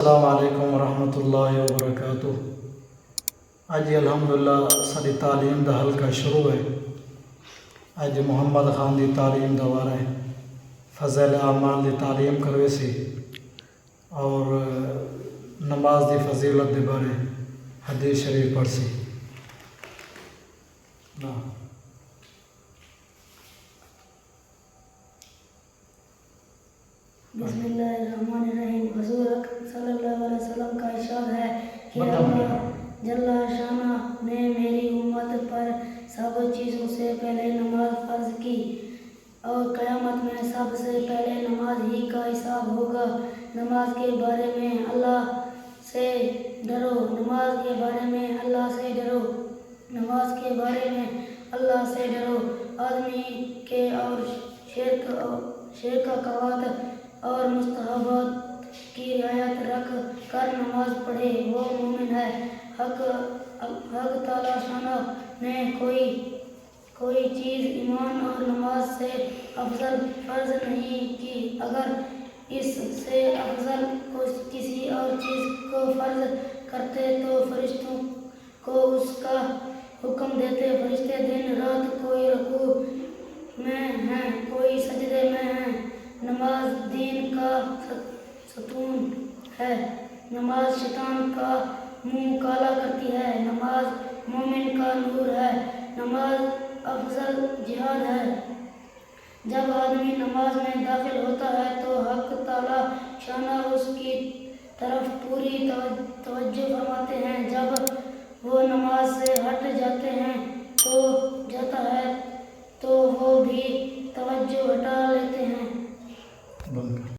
السلام علیکم ورحمۃ اللہ وبرکاتہ۔ اج الحمدللہ ساری تعلیم دا حلقہ شروع ہے۔ اج محمد خان دی تعلیم دا وار ہے، فضائل اعمال دی تعلیم کروے سی اور نماز دی فضیلت دے بارے حدیث شریف پڑھ سی۔ بسم اللہ الرحمن الرحیم۔ حضور اکرم صلی اللہ علیہ وسلم کا ارشاد ہے کہ اللہ جل شانہ نے میری امت پر سب چیزوں سے پہلے نماز فرض کی اور قیامت میں سب سے پہلے نماز ہی کا حساب ہوگا۔ نماز کے بارے میں اللہ سے ڈرو، نماز کے بارے میں اللہ سے ڈرو، نماز کے بارے میں اللہ سے ڈرو۔ آدمی کے اور شرکات اور مستحبات کی رعایت رکھ کر نماز پڑھے، وہ مومن ہے۔ حق تعالی شانہ نے کوئی چیز ایمان اور نماز سے افضل فرض نہیں کی۔ اگر اس سے افضل کسی اور چیز کو فرض کرتے تو فرشتوں کو اس کا حکم دیتے۔ فرشتے دن رات کوئی رکوع میں ہیں، کوئی سجدے میں ہیں۔ نماز دین کا ستون ہے، نماز شیطان کا منہ کالا کرتی ہے، نماز مومن کا نور ہے، نماز افضل جہاد ہے۔ جب آدمی نماز میں داخل ہوتا ہے تو حق تعالی شانہ اس کی طرف پوری توجہ فرماتے ہیں۔ جب وہ نماز سے ہٹ جاتا ہے تو وہ بھی توجہ ہٹا لیتے ہیں۔